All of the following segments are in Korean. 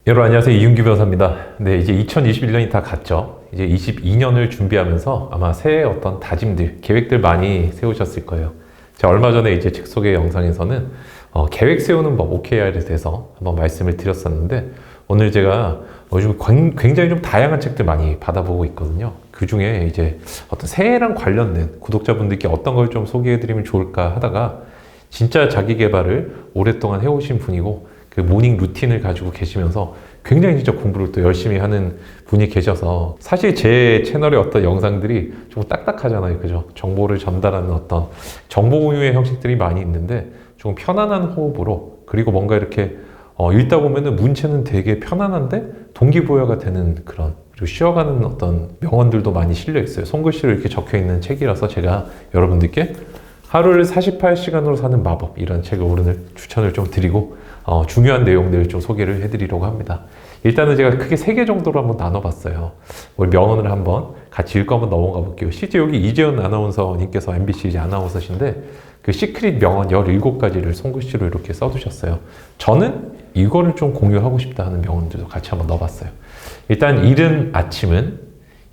여러분 안녕하세요. 이윤규 변호사입니다. 네, 이제 2021년이 다 갔죠. 이제 22년을 준비하면서 아마 새해 어떤 다짐들, 계획들 많이 세우셨을 거예요. 제가 얼마 전에 이제 책 소개 영상에서는 계획 세우는 법 OKR에 대해서 한번 말씀을 드렸었는데, 오늘 제가 요즘 굉장히 좀 다양한 책들 많이 받아보고 있거든요. 그 중에 이제 어떤 새해랑 관련된 구독자분들께 어떤 걸 좀 소개해드리면 좋을까 하다가, 진짜 자기 개발을 오랫동안 해오신 분이고 그 모닝 루틴을 가지고 계시면서 굉장히 진짜 공부를 또 열심히 하는 분이 계셔서, 사실 제 채널의 어떤 영상들이 좀 딱딱하잖아요. 그죠? 정보를 전달하는 어떤 정보 공유의 형식들이 많이 있는데, 조금 편안한 호흡으로, 그리고 뭔가 이렇게 읽다 보면은 문체는 되게 편안한데 동기부여가 되는 그런, 그리고 쉬어가는 어떤 명언들도 많이 실려 있어요. 손글씨로 이렇게 적혀 있는 책이라서 제가 여러분들께 하루를 48시간으로 사는 마법, 이런 책을 오늘 추천을 좀 드리고 중요한 내용들을 좀 소개를 해드리려고 합니다. 일단은 제가 크게 3개 정도로 한번 나눠봤어요. 우리 명언을 한번 같이 읽고 한번 넘어가 볼게요. 실제 여기 이재현 아나운서님께서 MBC 이제 아나운서신데, 그 시크릿 명언 17가지를 손글씨로 이렇게 써두셨어요. 저는 이거를 좀 공유하고 싶다 하는 명언들도 같이 한번 넣어봤어요. 일단, 이른 아침은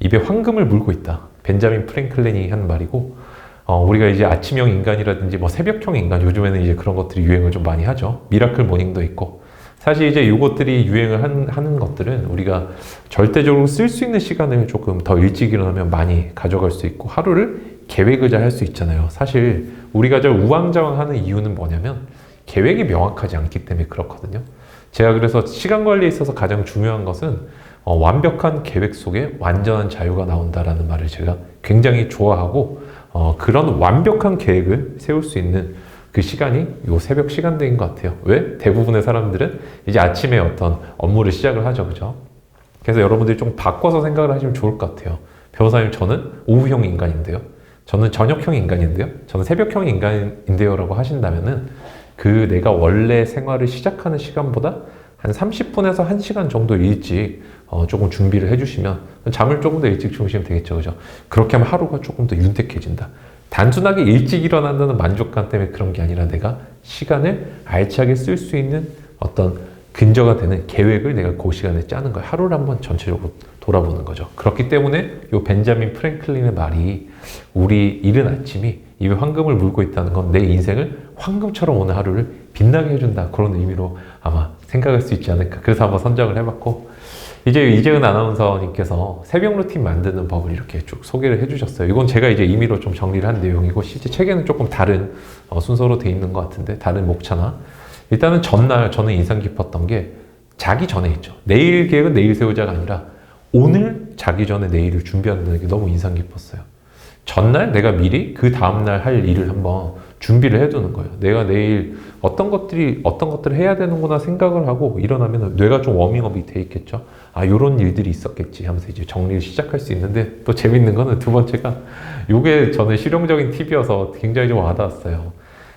입에 황금을 물고 있다. 벤자민 프랭클린이 한 말이고, 우리가 이제 아침형 인간이라든지 뭐 새벽형 인간, 요즘에는 이제 그런 것들이 유행을 좀 많이 하죠. 미라클 모닝도 있고. 사실 이제 이것들이 유행을 하는 것들은 우리가 절대적으로 쓸 수 있는 시간을 조금 더 일찍 일어나면 많이 가져갈 수 있고, 하루를 계획을 잘 할 수 있잖아요. 사실 우리가 저 우왕좌왕하는 이유는 뭐냐면 계획이 명확하지 않기 때문에 그렇거든요. 제가 그래서 시간 관리에 있어서 가장 중요한 것은 완벽한 계획 속에 완전한 자유가 나온다라는 말을 제가 굉장히 좋아하고, 그런 완벽한 계획을 세울 수 있는 그 시간이 요 새벽 시간대인 것 같아요. 왜? 대부분의 사람들은 이제 아침에 어떤 업무를 시작을 하죠. 그죠? 그래서 여러분들이 좀 바꿔서 생각을 하시면 좋을 것 같아요. 변호사님, 저는 오후형 인간인데요. 저는 저녁형 인간인데요. 저는 새벽형 인간인데요. 라고 하신다면은, 그 내가 원래 생활을 시작하는 시간보다 한 30분에서 1시간 정도 일찍 조금 준비를 해주시면, 잠을 조금 더 일찍 주무시면 되겠죠. 그죠? 그렇게 하면 하루가 조금 더 윤택해진다. 단순하게 일찍 일어난다는 만족감 때문에 그런 게 아니라, 내가 시간을 알차게 쓸 수 있는 어떤 근저가 되는 계획을 내가 그 시간에 짜는 거예요. 하루를 한번 전체적으로 돌아보는 거죠. 그렇기 때문에 요 벤자민 프랭클린의 말이, 우리 이른 아침이 입에 황금을 물고 있다는 건 내 인생을 황금처럼 오늘 하루를 빛나게 해준다, 그런 의미로 아마 생각할 수 있지 않을까. 그래서 한번 선정을 해봤고, 이제 이재은 아나운서님께서 새벽 루틴 만드는 법을 이렇게 쭉 소개를 해주셨어요. 이건 제가 이제 임의로 좀 정리를 한 내용이고, 실제 책에는 조금 다른 순서로 돼 있는 것 같은데, 다른 목차나. 일단은 전날 저는 인상 깊었던 게, 자기 전에 있죠. 내일 계획은 내일 세우자가 아니라 오늘 자기 전에 내일을 준비한다는 게 너무 인상 깊었어요. 전날 내가 미리 그 다음날 할 일을 한번 준비를 해두는 거예요. 내가 내일 어떤 것들을 해야 되는구나 생각을 하고 일어나면 뇌가 좀 워밍업이 돼 있겠죠. 아, 요런 일들이 있었겠지 하면서 이제 정리를 시작할 수 있는데, 또 재밌는 거는 두 번째가, 요게 저는 실용적인 팁이어서 굉장히 좀 와닿았어요.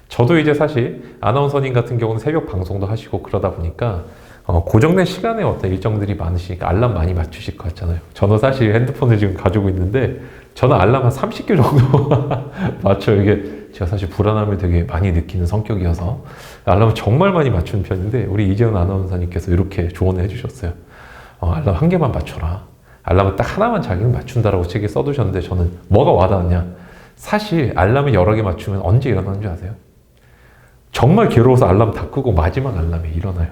저도 이제 사실 아나운서님 같은 경우는 새벽 방송도 하시고 그러다 보니까 고정된 시간에 어떤 일정들이 많으시니까 알람 많이 맞추실 것 같잖아요. 저는 사실 핸드폰을 지금 가지고 있는데, 저는 알람 한 30개 정도 맞춰요. 이게 제가 사실 불안함을 되게 많이 느끼는 성격이어서 알람을 정말 많이 맞추는 편인데, 우리 이재현 아나운서님께서 이렇게 조언을 해주셨어요. 알람 1개만 맞춰라. 알람은 딱 하나만 자기는 맞춘다라고 책에 써두셨는데, 저는 뭐가 와닿았냐. 사실 알람을 여러 개 맞추면 언제 일어나는 줄 아세요? 정말 괴로워서 알람 다 끄고 마지막 알람에 일어나요.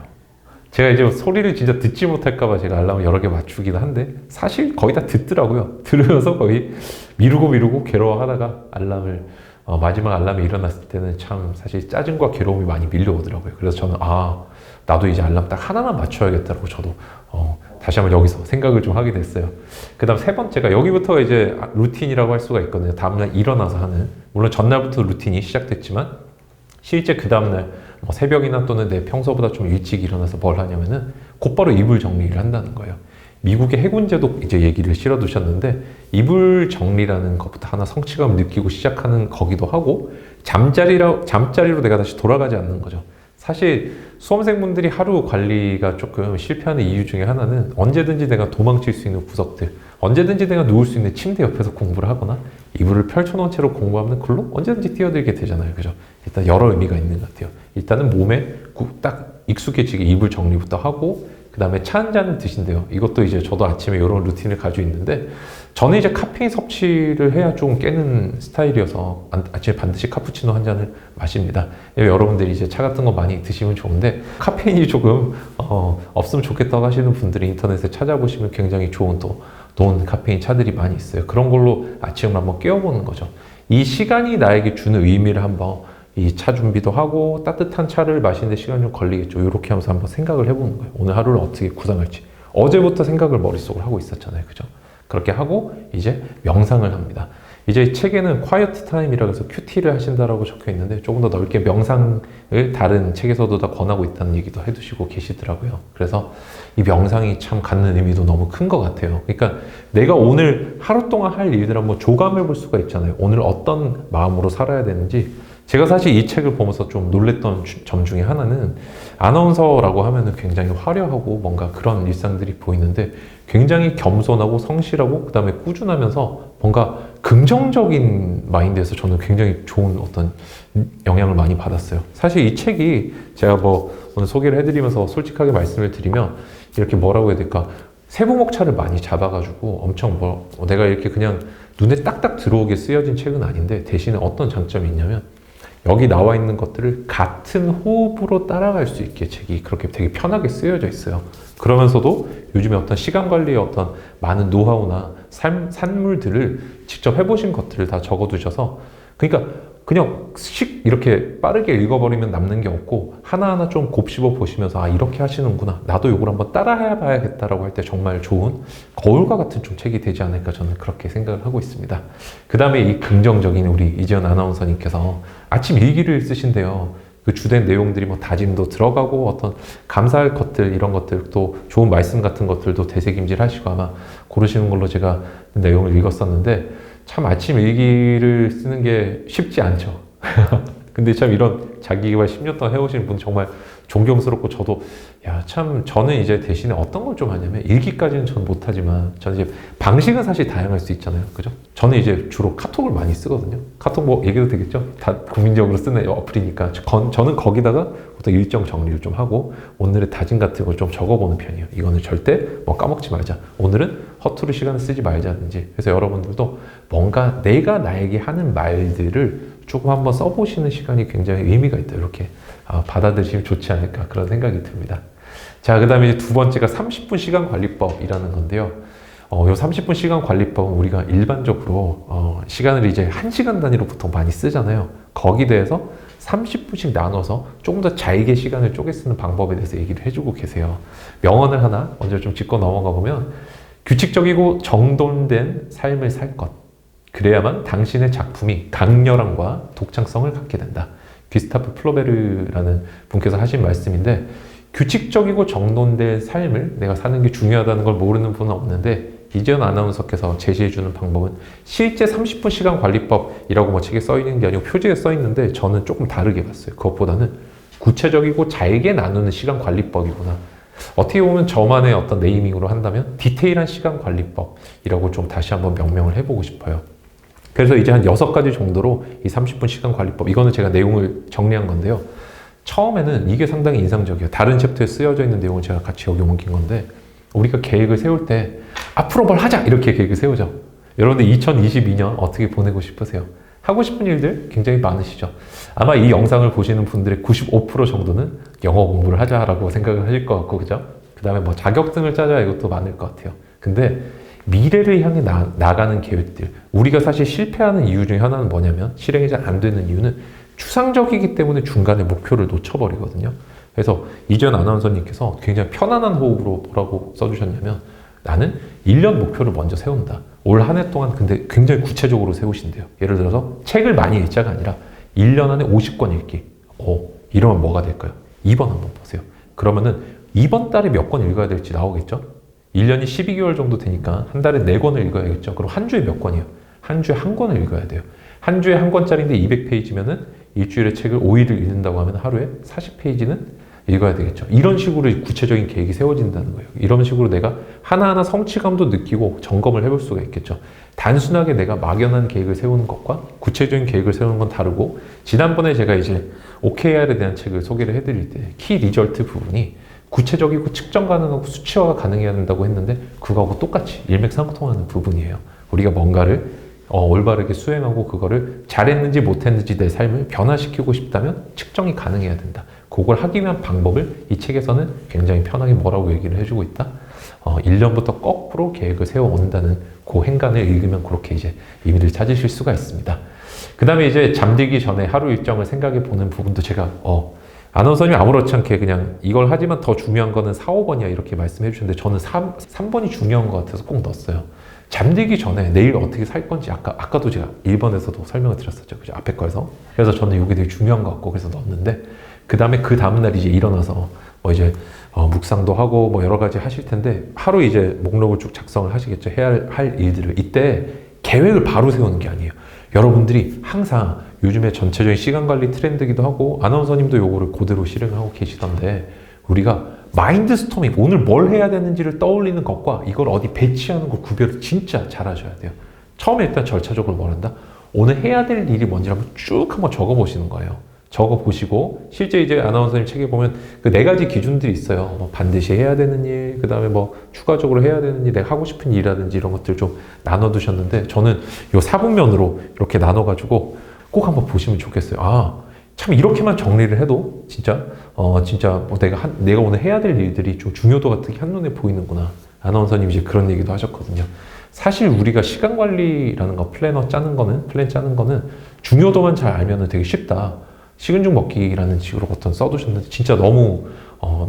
제가 이제 소리를 진짜 듣지 못할까봐 제가 알람을 여러 개 맞추기도 한데, 사실 거의 다 듣더라고요. 들으면서 거의 미루고 괴로워하다가 마지막 알람에 일어났을 때는 참 사실 짜증과 괴로움이 많이 밀려오더라고요. 그래서 저는 나도 이제 알람 딱 하나만 맞춰야겠다고 저도 다시 한번 여기서 생각을 좀 하게 됐어요. 그 다음 3번째가, 여기부터 이제 루틴이라고 할 수가 있거든요. 다음날 일어나서 하는, 물론 전날부터 루틴이 시작됐지만 실제 그 다음날 새벽이나 또는 내 평소보다 좀 일찍 일어나서 뭘 하냐면은 곧바로 이불 정리를 한다는 거예요. 미국의 해군제도 이제 얘기를 실어 두셨는데, 이불 정리라는 것부터 하나 성취감을 느끼고 시작하는 거기도 하고, 잠자리로 내가 다시 돌아가지 않는 거죠. 사실 수험생분들이 하루 관리가 조금 실패하는 이유 중에 하나는, 언제든지 내가 도망칠 수 있는 구석들, 언제든지 내가 누울 수 있는 침대 옆에서 공부를 하거나 이불을 펼쳐놓은 채로 공부하면 글로 언제든지 뛰어들게 되잖아요. 그죠? 일단 여러 의미가 있는 것 같아요. 일단은 몸에 딱 익숙해지게 이불 정리부터 하고, 그 그 다음에 차 한 잔을 드신대요. 이것도 이제 저도 아침에 이런 루틴을 가지고 있는데, 저는 이제 카페인 섭취를 해야 좀 깨는 스타일이어서 아침에 반드시 카푸치노 한 잔을 마십니다. 여러분들이 이제 차 같은 거 많이 드시면 좋은데, 카페인이 조금 없으면 좋겠다고 하시는 분들이 인터넷에 찾아보시면 굉장히 좋은 또 논 카페인 차들이 많이 있어요. 그런 걸로 아침을 한번 깨워보는 거죠. 이 시간이 나에게 주는 의미를 한번, 이 차 준비도 하고 따뜻한 차를 마시는데 시간이 좀 걸리겠죠. 이렇게 하면서 한번 생각을 해보는 거예요. 오늘 하루를 어떻게 구상할지. 어제부터 생각을 머릿속으로 하고 있었잖아요. 그죠? 그렇게 하고 이제 명상을 합니다. 이제 책에는 quiet time이라고 해서 QT를 하신다라고 적혀 있는데, 조금 더 넓게 명상을 다른 책에서도 다 권하고 있다는 얘기도 해두시고 계시더라고요. 그래서 이 명상이 참 갖는 의미도 너무 큰 것 같아요. 그러니까 내가 오늘 하루 동안 할 일들 한번 조감해 볼 수가 있잖아요. 오늘 어떤 마음으로 살아야 되는지. 제가 사실 이 책을 보면서 좀 놀랬던 점 중에 하나는, 아나운서라고 하면은 굉장히 화려하고 뭔가 그런 일상들이 보이는데, 굉장히 겸손하고 성실하고 그 다음에 꾸준하면서 뭔가 긍정적인 마인드에서 저는 굉장히 좋은 어떤 영향을 많이 받았어요. 사실 이 책이 제가 뭐 오늘 소개를 해드리면서 솔직하게 말씀을 드리면, 이렇게 뭐라고 해야 될까, 세부목차를 많이 잡아가지고 엄청 내가 이렇게 그냥 눈에 딱딱 들어오게 쓰여진 책은 아닌데, 대신에 어떤 장점이 있냐면, 여기 나와 있는 것들을 같은 호흡으로 따라갈 수 있게 책이 그렇게 되게 편하게 쓰여져 있어요. 그러면서도 요즘에 어떤 시간 관리의 어떤 많은 노하우나 산물들을 직접 해보신 것들을 다 적어두셔서, 그러니까 그냥 이렇게 빠르게 읽어버리면 남는 게 없고, 하나하나 좀 곱씹어 보시면서, 아, 이렇게 하시는구나, 나도 이걸 한번 따라해 봐야겠다라고 할 때 정말 좋은 거울과 같은 좀 책이 되지 않을까, 저는 그렇게 생각을 하고 있습니다. 그 다음에 이 긍정적인 우리 이지연 아나운서님께서 아침 일기를 쓰신대요. 그 주된 내용들이 뭐 다짐도 들어가고, 어떤 감사할 것들, 이런 것들도 좋은 말씀 같은 것들도 되새김질 하시고 아마 고르시는 걸로 제가 내용을 읽었었는데, 참 아침 일기를 쓰는 게 쉽지 않죠. 근데 참 이런 자기개발 10년 동안 해오신 분 정말 존경스럽고, 저도 참 저는 이제 대신에 어떤 걸 좀 하냐면, 일기까지는 전 못하지만 저는 이제 방식은 사실 다양할 수 있잖아요. 그죠? 저는 이제 주로 카톡을 많이 쓰거든요. 카톡 뭐 얘기도 되겠죠? 다 국민적으로 쓰는 어플이니까 저는 거기다가 어떤 일정 정리를 좀 하고 오늘의 다짐 같은 걸 좀 적어보는 편이에요. 이거는 절대 뭐 까먹지 말자, 오늘은 허투루 시간을 쓰지 말자든지. 그래서 여러분들도 뭔가 내가 나에게 하는 말들을 조금 한번 써보시는 시간이 굉장히 의미가 있다, 이렇게 받아들이시면 좋지 않을까, 그런 생각이 듭니다. 자, 그 다음에 이제 두 번째가 30분 시간 관리법이라는 건데요. 요 30분 시간 관리법은 우리가 일반적으로 시간을 이제 1시간 단위로 보통 많이 쓰잖아요. 거기에 대해서 30분씩 나눠서 조금 더 잘게 시간을 쪼개 쓰는 방법에 대해서 얘기를 해주고 계세요. 명언을 하나 먼저 좀 짚고 넘어가 보면, 규칙적이고 정돈된 삶을 살 것, 그래야만 당신의 작품이 강렬함과 독창성을 갖게 된다. 귀스타프 플로베르라는 분께서 하신 말씀인데, 규칙적이고 정돈된 삶을 내가 사는 게 중요하다는 걸 모르는 분은 없는데, 이지연 아나운서께서 제시해주는 방법은 실제 30분 시간 관리법이라고 뭐 책에 써 있는 게 아니고 표지에 써 있는데, 저는 조금 다르게 봤어요. 그것보다는 구체적이고 잘게 나누는 시간 관리법이구나. 어떻게 보면 저만의 어떤 네이밍으로 한다면 디테일한 시간 관리법이라고 좀 다시 한번 명명을 해보고 싶어요. 그래서 이제 한 6가지 정도로 이 30분 시간 관리법, 이거는 제가 내용을 정리한 건데요. 처음에는 이게 상당히 인상적이에요. 다른 챕터에 쓰여져 있는 내용을 제가 같이 여기 옮긴 건데, 우리가 계획을 세울 때 앞으로 뭘 하자, 이렇게 계획을 세우죠. 여러분들 2022년 어떻게 보내고 싶으세요? 하고 싶은 일들 굉장히 많으시죠. 아마 이 영상을 보시는 분들의 95% 정도는 영어 공부를 하자라고 생각을 하실 것 같고, 그죠? 그 다음에 뭐 자격증을 짜자, 이것도 많을 것 같아요. 근데 미래를 향해 나가는 계획들, 우리가 사실 실패하는 이유 중에 하나는 뭐냐면, 실행이 잘 안 되는 이유는 추상적이기 때문에 중간에 목표를 놓쳐버리거든요. 그래서 이지연 아나운서님께서 굉장히 편안한 호흡으로 뭐라고 써주셨냐면, 나는 1년 목표를 먼저 세운다. 올 한 해 동안 근데 굉장히 구체적으로 세우신대요. 예를 들어서 책을 많이 읽자가 아니라 1년 안에 50권 읽기. 이러면 뭐가 될까요? 2번 한번 보세요. 그러면은 이번 달에 몇 권 읽어야 될지 나오겠죠? 1년이 12개월 정도 되니까 한 달에 4권을 읽어야겠죠? 그럼 한 주에 몇 권이에요? 한 주에 한 권을 읽어야 돼요. 한 주에 한 권짜리인데 200페이지면은 일주일에 책을 5일을 읽는다고 하면 하루에 40페이지는 읽어야 되겠죠. 이런 식으로 구체적인 계획이 세워진다는 거예요. 이런 식으로 내가 하나하나 성취감도 느끼고 점검을 해볼 수가 있겠죠. 단순하게 내가 막연한 계획을 세우는 것과 구체적인 계획을 세우는 건 다르고, 지난번에 제가 이제 OKR에 대한 책을 소개를 해드릴 때 키 리절트 부분이 구체적이고 측정 가능하고 수치화가 가능해야 된다고 했는데 그거하고 똑같이 일맥상통하는 부분이에요. 우리가 뭔가를 올바르게 수행하고 그거를 잘했는지 못했는지 내 삶을 변화시키고 싶다면 측정이 가능해야 된다. 그걸 하기 위한 방법을 이 책에서는 굉장히 편하게 뭐라고 얘기를 해주고 있다. 1년부터 거꾸로 계획을 세워온다는 그 행간을 읽으면 그렇게 이제 의미를 찾으실 수가 있습니다. 그 다음에 이제 잠들기 전에 하루 일정을 생각해 보는 부분도 제가 아나운서님이 아무렇지 않게 그냥 이걸 하지만 더 중요한 거는 4, 5번이야 이렇게 말씀해 주셨는데 저는 3번이 중요한 것 같아서 꼭 넣었어요. 잠들기 전에 내일 어떻게 살 건지 아까도 제가 1번에서도 설명을 드렸었죠. 그죠? 앞에 거에서. 그래서 저는 이게 되게 중요한 것 같고 그래서 넣었는데 그 다음에 그 다음날 이제 일어나서 이제 묵상도 하고 여러 가지 하실 텐데 하루 이제 목록을 쭉 작성을 하시겠죠. 해야 할 일들을. 이때 계획을 바로 세우는 게 아니에요. 여러분들이 항상 요즘에 전체적인 시간 관리 트렌드기도 하고 아나운서님도 요거를 그대로 실행하고 계시던데 우리가 마인드 스토밍, 오늘 뭘 해야 되는지를 떠올리는 것과 이걸 어디 배치하는 걸 구별을 진짜 잘 하셔야 돼요. 처음에 일단 절차적으로 뭘 한다? 오늘 해야 될 일이 뭔지 한번 쭉 한번 적어 보시는 거예요. 적어 보시고 실제 이제 아나운서님 책에 보면 그 4가지 기준들이 있어요. 반드시 해야 되는 일, 그 다음에 추가적으로 해야 되는 일, 내가 하고 싶은 일이라든지 이런 것들 좀 나눠 두셨는데 저는 요 4분면으로 이렇게 나눠 가지고 꼭 한번 보시면 좋겠어요. 참 이렇게만 정리를 해도 진짜 내가 오늘 해야 될 일들이 좀 중요도 같은 게 한눈에 보이는구나. 아나운서님이 이제 그런 얘기도 하셨거든요. 사실 우리가 시간 관리라는 거, 플랜 짜는 거는 중요도만 잘 알면 되게 쉽다. 식은 죽 먹기라는 식으로 써두셨는데 진짜 너무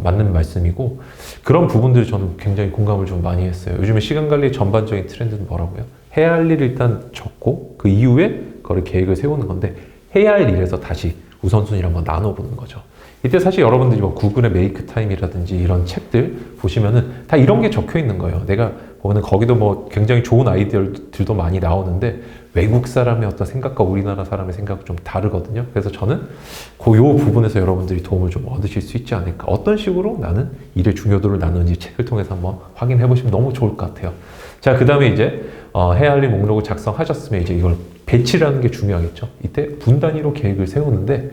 맞는 말씀이고 그런 부분들 저는 굉장히 공감을 좀 많이 했어요. 요즘에 시간 관리 전반적인 트렌드는 뭐라고요? 해야 할 일을 일단 적고 그 이후에 그걸 계획을 세우는 건데 해야 할 일에서 다시 우선순위를 한번 나눠보는 거죠. 이때 사실 여러분들이 구글의 메이크 타임이라든지 이런 책들 보시면은 다 이런 게 적혀 있는 거예요. 내가 보면 거기도 굉장히 좋은 아이디어들도 많이 나오는데 외국 사람의 어떤 생각과 우리나라 사람의 생각은 좀 다르거든요. 그래서 저는 요 부분에서 여러분들이 도움을 좀 얻으실 수 있지 않을까. 어떤 식으로 나는 일의 중요도를 나누는지 책을 통해서 한번 확인해 보시면 너무 좋을 것 같아요. 자, 그 다음에 이제 해야 할 일 목록을 작성하셨으면 이제 이걸 배치라는 게 중요하겠죠. 이때 분 단위로 계획을 세우는데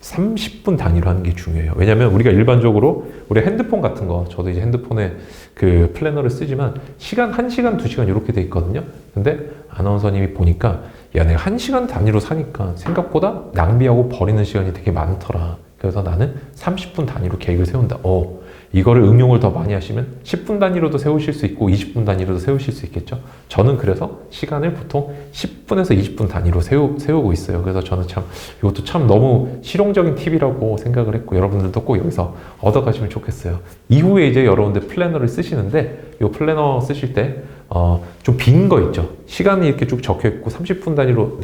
30분 단위로 하는 게 중요해요. 왜냐면 우리가 일반적으로 우리 핸드폰 같은 거, 저도 이제 핸드폰에 그 플래너를 쓰지만 1시간, 2시간 이렇게 돼 있거든요. 근데 아나운서님이 보니까 야, 내가 1시간 단위로 사니까 생각보다 낭비하고 버리는 시간이 되게 많더라. 그래서 나는 30분 단위로 계획을 세운다. 이거를 응용을 더 많이 하시면 10분 단위로도 세우실 수 있고 20분 단위로도 세우실 수 있겠죠. 저는 그래서 시간을 보통 10분에서 20분 단위로 세우고 있어요. 그래서 저는 이것도 참 너무 실용적인 팁이라고 생각을 했고 여러분들도 꼭 여기서 얻어가시면 좋겠어요. 이후에 이제 여러분들 플래너를 쓰시는데 이 플래너 쓰실 때 좀 빈 거 있죠. 시간이 이렇게 쭉 적혀 있고 30분 단위로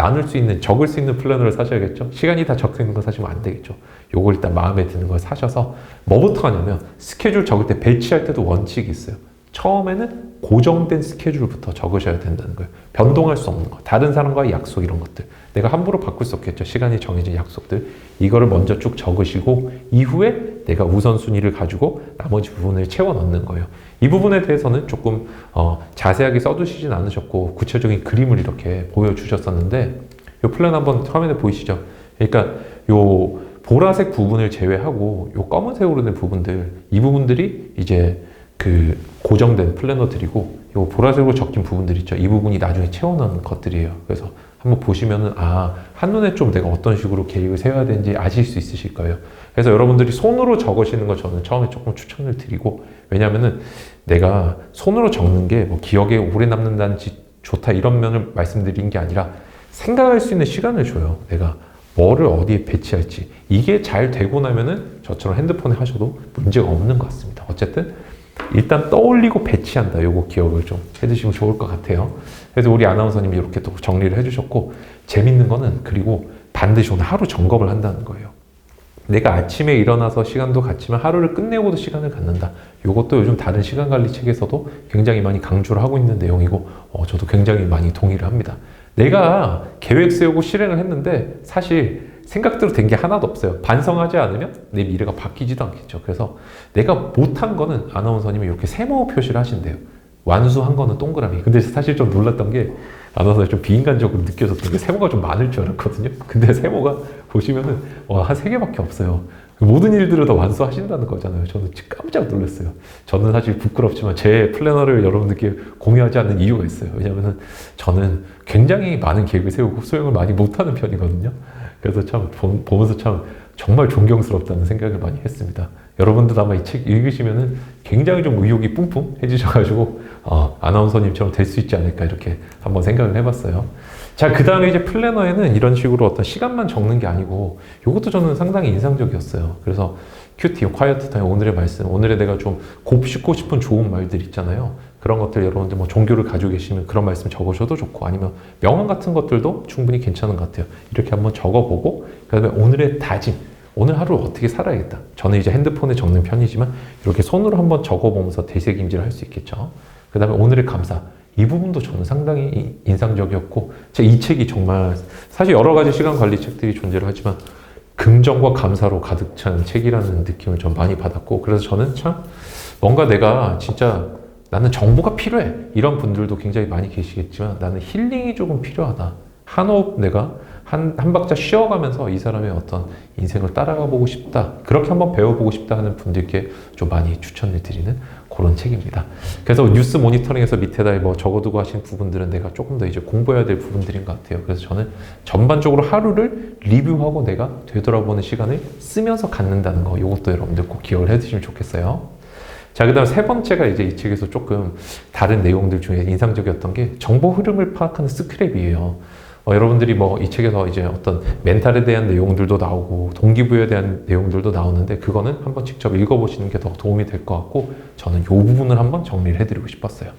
적을 수 있는 플래너를 사셔야겠죠. 시간이 다 적혀 있는 거 사시면 안 되겠죠. 요걸 일단 마음에 드는 걸 사셔서 뭐부터 하냐면 스케줄 적을 때 배치할 때도 원칙이 있어요. 처음에는 고정된 스케줄부터 적으셔야 된다는 거예요. 변동할 수 없는 거. 다른 사람과의 약속 이런 것들. 내가 함부로 바꿀 수 없겠죠. 시간이 정해진 약속들. 이거를 먼저 쭉 적으시고 이후에 내가 우선순위를 가지고 나머지 부분을 채워 넣는 거예요. 이 부분에 대해서는 조금 자세하게 써두시진 않으셨고 구체적인 그림을 이렇게 보여주셨었는데 이 플랜 한번 화면에 보이시죠? 그러니까 요 보라색 부분을 제외하고 요 검은색으로 된 부분들 이 부분들이 이제 그 고정된 플래너들이고 요 보라색으로 적힌 부분들 있죠. 이 부분이 나중에 채워넣는 것들이에요. 그래서 한번 보시면은 한눈에 좀 내가 어떤 식으로 계획을 세워야 되는지 아실 수 있으실 거예요. 그래서 여러분들이 손으로 적으시는 거 저는 처음에 조금 추천을 드리고 왜냐면은 내가 손으로 적는 게 기억에 오래 남는다든지 좋다 이런 면을 말씀드린 게 아니라 생각할 수 있는 시간을 줘요. 내가 뭐를 어디에 배치할지 이게 잘 되고 나면은 저처럼 핸드폰에 하셔도 문제가 없는 것 같습니다. 어쨌든 일단 떠올리고 배치한다. 요거 기억을 좀 해두시면 좋을 것 같아요. 그래서 우리 아나운서님이 이렇게 또 정리를 해주셨고 재밌는 거는 그리고 반드시 오늘 하루 점검을 한다는 거예요. 내가 아침에 일어나서 시간도 갖지만 하루를 끝내고도 시간을 갖는다. 요것도 요즘 다른 시간 관리 책에서도 굉장히 많이 강조를 하고 있는 내용이고 저도 굉장히 많이 동의를 합니다. 내가 계획 세우고 실행을 했는데 사실 생각대로 된 게 하나도 없어요. 반성하지 않으면 내 미래가 바뀌지도 않겠죠. 그래서 내가 못한 거는 아나운서님이 이렇게 세모 표시를 하신대요. 완수한 거는 동그라미. 근데 사실 좀 놀랐던 게 아나운서가 좀 비인간적으로 느껴졌던 게 세모가 좀 많을 줄 알았거든요. 근데 세모가 보시면은 한 3개밖에 없어요. 모든 일들을 다 완수하신다는 거잖아요. 저는 깜짝 놀랐어요. 저는 사실 부끄럽지만 제 플래너를 여러분들께 공유하지 않는 이유가 있어요. 왜냐하면 저는 굉장히 많은 계획을 세우고 수행을 많이 못하는 편이거든요. 그래서 참 보면서 참 정말 존경스럽다는 생각을 많이 했습니다. 여러분들 아마 이 책 읽으시면은 굉장히 좀 의욕이 뿜뿜해지셔가지고 아나운서님처럼 될 수 있지 않을까 이렇게 한번 생각을 해봤어요. 자, 그 다음에 이제 플래너에는 이런 식으로 어떤 시간만 적는 게 아니고 이것도 저는 상당히 인상적이었어요. 그래서 큐티, 콰이어트 타임, 오늘의 말씀, 오늘의 내가 좀 곱씹고 싶은 좋은 말들 있잖아요. 그런 것들 여러분들 뭐 종교를 가지고 계시면 그런 말씀 적으셔도 좋고 아니면 명언 같은 것들도 충분히 괜찮은 것 같아요. 이렇게 한번 적어보고 그 다음에 오늘의 다짐, 오늘 하루 어떻게 살아야겠다. 저는 이제 핸드폰에 적는 편이지만 이렇게 손으로 한번 적어보면서 되새김질을 할 수 있겠죠. 그 다음에 오늘의 감사. 이 부분도 저는 상당히 인상적이었고 제가 이 책이 정말 사실 여러 가지 시간 관리 책들이 존재를 하지만 긍정과 감사로 가득 찬 책이라는 느낌을 좀 많이 받았고 그래서 저는 참 뭔가 내가 진짜 나는 정보가 필요해 이런 분들도 굉장히 많이 계시겠지만 나는 힐링이 조금 필요하다. 한호흡 내가 한 박자 쉬어가면서 이 사람의 어떤 인생을 따라가 보고 싶다. 그렇게 한번 배워보고 싶다 하는 분들께 좀 많이 추천을 드리는 그런 책입니다. 그래서 뉴스 모니터링에서 밑에다 뭐 적어두고 하신 부분들은 내가 조금 더 이제 공부해야 될 부분들인 것 같아요. 그래서 저는 전반적으로 하루를 리뷰하고 내가 되돌아보는 시간을 쓰면서 갖는다는 거 이것도 여러분들 꼭 기억을 해두시면 좋겠어요. 자, 그 다음 세 번째가 이제 이 책에서 조금 다른 내용들 중에 인상적이었던 게 정보 흐름을 파악하는 스크랩이에요. 여러분들이 뭐 이 책에서 이제 어떤 멘탈에 대한 내용들도 나오고 동기부여에 대한 내용들도 나오는데 그거는 한번 직접 읽어보시는 게 더 도움이 될 것 같고 저는 이 부분을 한번 정리를 해드리고 싶었어요.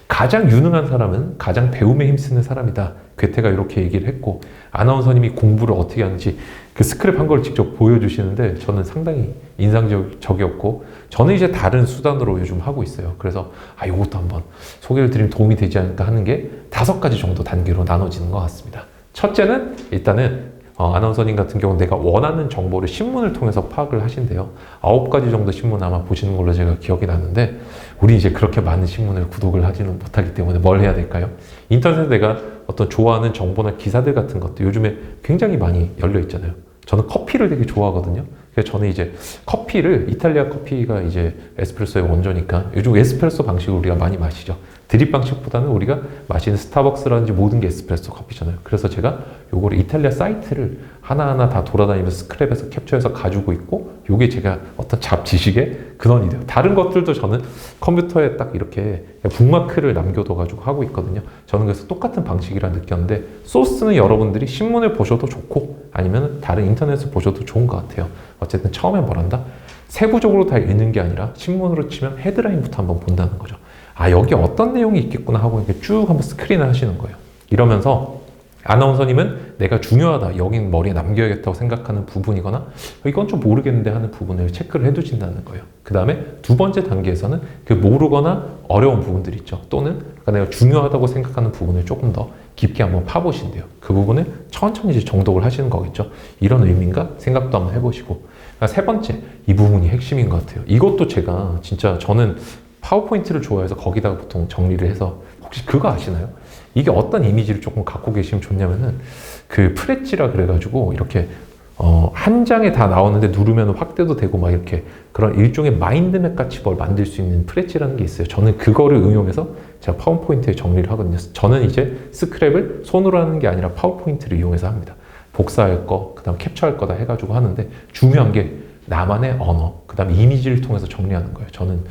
가장 유능한 사람은 가장 배움에 힘쓰는 사람이다. 괴테가 이렇게 얘기를 했고 아나운서님이 공부를 어떻게 하는지 그 스크랩 한 걸 직접 보여주시는데 저는 상당히 인상적이었고 저는 이제 다른 수단으로 요즘 하고 있어요. 그래서 이것도 한번 소개를 드리면 도움이 되지 않을까 하는 게 5가지 정도 단계로 나눠지는 것 같습니다. 첫째는 일단은 아나운서님 같은 경우는 내가 원하는 정보를 신문을 통해서 파악을 하신대요. 9가지 정도 신문 아마 보시는 걸로 제가 기억이 나는데 우리 이제 그렇게 많은 신문을 구독을 하지는 못하기 때문에 뭘 해야 될까요? 인터넷에 내가 어떤 좋아하는 정보나 기사들 같은 것도 요즘에 굉장히 많이 열려 있잖아요. 저는 커피를 되게 좋아하거든요. 그래서 저는 이제 커피를 이탈리아 커피가 이제 에스프레소의 원조니까 요즘 에스프레소 방식을 우리가 많이 마시죠. 드립 방식보다는 우리가 마시는 스타벅스라든지 모든 게 에스프레소 커피잖아요. 그래서 제가 요거를 이탈리아 사이트를 하나하나 다 돌아다니면서 스크랩해서 캡처해서 가지고 있고 요게 제가 어떤 잡 지식의 근원이 돼요. 다른 것들도 저는 컴퓨터에 딱 이렇게 북마크를 남겨둬가지고 하고 있거든요. 저는 그래서 똑같은 방식이라 느꼈는데 소스는 여러분들이 신문을 보셔도 좋고 아니면 다른 인터넷을 보셔도 좋은 것 같아요. 어쨌든 처음에 뭘 한다? 세부적으로 다 읽는 게 아니라 신문으로 치면 헤드라인부터 한번 본다는 거죠. 여기 어떤 내용이 있겠구나 하고 이렇게 쭉 한번 스크린을 하시는 거예요. 이러면서 아나운서님은 내가 중요하다, 여긴 머리에 남겨야겠다고 생각하는 부분이거나 이건 좀 모르겠는데 하는 부분을 체크를 해두신다는 거예요. 그 다음에 두 번째 단계에서는 그 모르거나 어려운 부분들 있죠. 또는 내가 중요하다고 생각하는 부분을 조금 더 깊게 한번 파보신대요. 그 부분을 천천히 이제 정독을 하시는 거겠죠. 이런 의미인가 생각도 한번 해보시고 세 번째, 이 부분이 핵심인 것 같아요. 이것도 제가 진짜 저는 파워포인트를 좋아해서 거기다가 보통 정리를 해서 혹시 그거 아시나요? 이게 어떤 이미지를 조금 갖고 계시면 좋냐면은 그 프레찌라 그래가지고 이렇게 한 장에 다 나오는데 누르면 확대도 되고 막 이렇게 그런 일종의 마인드맵 같이 뭘 만들 수 있는 프레찌라는 게 있어요. 저는 그거를 응용해서 제가 파워포인트에 정리를 하거든요. 저는 이제 스크랩을 손으로 하는 게 아니라 파워포인트를 이용해서 합니다. 복사할 거, 그 다음 캡처할 거다 해가지고 하는데 중요한 게 나만의 언어, 그 다음 이미지를 통해서 정리하는 거예요. 저는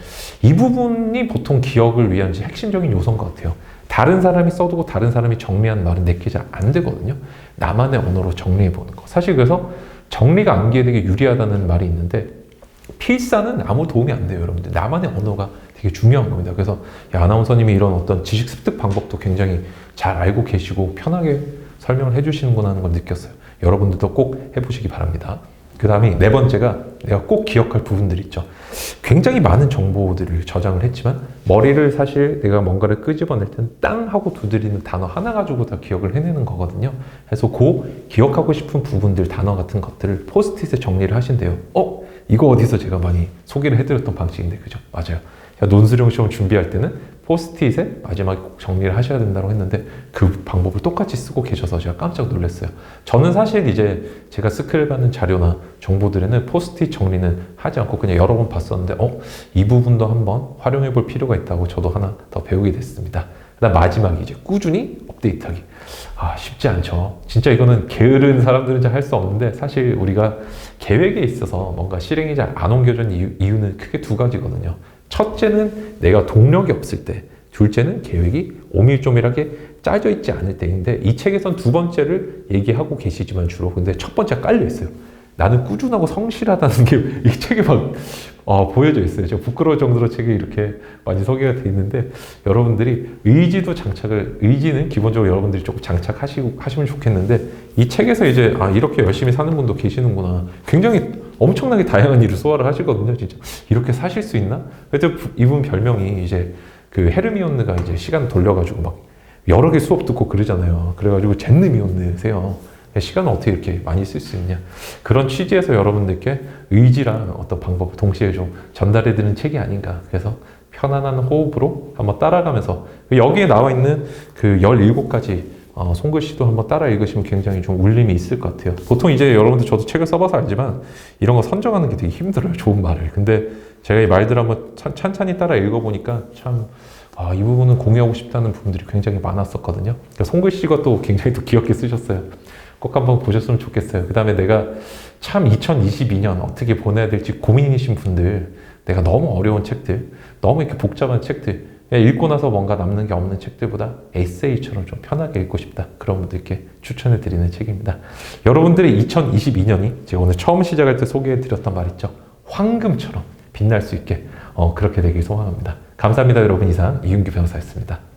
이 부분이 보통 기억을 위한 핵심적인 요소인 것 같아요. 다른 사람이 써두고 다른 사람이 정리한 말은 내게 잘 안 되거든요. 나만의 언어로 정리해보는 거. 사실 그래서 정리가 암기에 되게 유리하다는 말이 있는데 필사는 아무 도움이 안 돼요, 여러분들. 나만의 언어가 되게 중요한 겁니다. 그래서 아나운서님이 이런 어떤 지식 습득 방법도 굉장히 잘 알고 계시고 편하게 설명을 해주시는구나 하는 걸 느꼈어요. 여러분들도 꼭 해보시기 바랍니다. 그 다음에 네 번째가 내가 꼭 기억할 부분들 있죠. 굉장히 많은 정보들을 저장을 했지만 머리를 사실 내가 뭔가를 끄집어낼 때는 땅 하고 두드리는 단어 하나 가지고 다 기억을 해내는 거거든요. 그래서 그 기억하고 싶은 부분들, 단어 같은 것들을 포스트잇에 정리를 하신대요. 이거 어디서 제가 많이 소개를 해드렸던 방식인데 그죠? 맞아요. 논술형 시험 준비할 때는 포스트잇에 마지막에 꼭 정리를 하셔야 된다고 했는데 그 방법을 똑같이 쓰고 계셔서 제가 깜짝 놀랐어요. 저는 사실 이제 제가 스크랩하는 자료나 정보들에는 포스트잇 정리는 하지 않고 그냥 여러 번 봤었는데 이 부분도 한번 활용해 볼 필요가 있다고 저도 하나 더 배우게 됐습니다. 그다음 마지막에 이제 꾸준히 업데이트하기. 쉽지 않죠. 진짜 이거는 게으른 사람들은 잘 할 수 없는데 사실 우리가 계획에 있어서 뭔가 실행이 잘 안 옮겨진 이유는 크게 두 가지거든요. 첫째는 내가 동력이 없을 때, 둘째는 계획이 오밀조밀하게 짜져 있지 않을 때인데 이 책에선 두 번째를 얘기하고 계시지만 주로 근데 첫 번째가 깔려 있어요. 나는 꾸준하고 성실하다는 게 이 책에 막 보여져 있어요. 제가 부끄러울 정도로 책에 이렇게 많이 소개가 돼 있는데 여러분들이 의지는 기본적으로 여러분들이 조금 하시면 좋겠는데 이 책에서 이제 이렇게 열심히 사는 분도 계시는구나. 굉장히 엄청나게 다양한 일을 소화를 하시거든요. 진짜 이렇게 사실 수 있나? 그래서 이분 별명이 이제 그 헤르미온느가 이제 시간 돌려가지고 막 여러 개 수업 듣고 그러잖아요. 그래가지고 젠느미온느세요. 시간을 어떻게 이렇게 많이 쓸 수 있냐. 그런 취지에서 여러분들께 의지랑 어떤 방법을 동시에 좀 전달해드리는 책이 아닌가. 그래서 편안한 호흡으로 한번 따라가면서 여기에 나와 있는 그 17가지 손글씨도 한번 따라 읽으시면 굉장히 좀 울림이 있을 것 같아요. 보통 이제 여러분들 저도 책을 써봐서 알지만 이런 거 선정하는 게 되게 힘들어요. 좋은 말을. 근데 제가 이 말들 한번 찬찬히 따라 읽어보니까 참 이 부분은 공유하고 싶다는 부분들이 굉장히 많았었거든요. 그러니까 손글씨가 또 굉장히 또 귀엽게 쓰셨어요. 꼭 한번 보셨으면 좋겠어요. 그 다음에 내가 참 2022년 어떻게 보내야 될지 고민이신 분들, 내가 너무 어려운 책들, 너무 이렇게 복잡한 책들, 읽고 나서 뭔가 남는 게 없는 책들보다 에세이처럼 좀 편하게 읽고 싶다. 그런 분들께 추천해 드리는 책입니다. 여러분들의 2022년이 제가 오늘 처음 시작할 때 소개해 드렸던 말 있죠. 황금처럼 빛날 수 있게 그렇게 되길 소망합니다. 감사합니다. 여러분 이상 이윤규 변호사였습니다.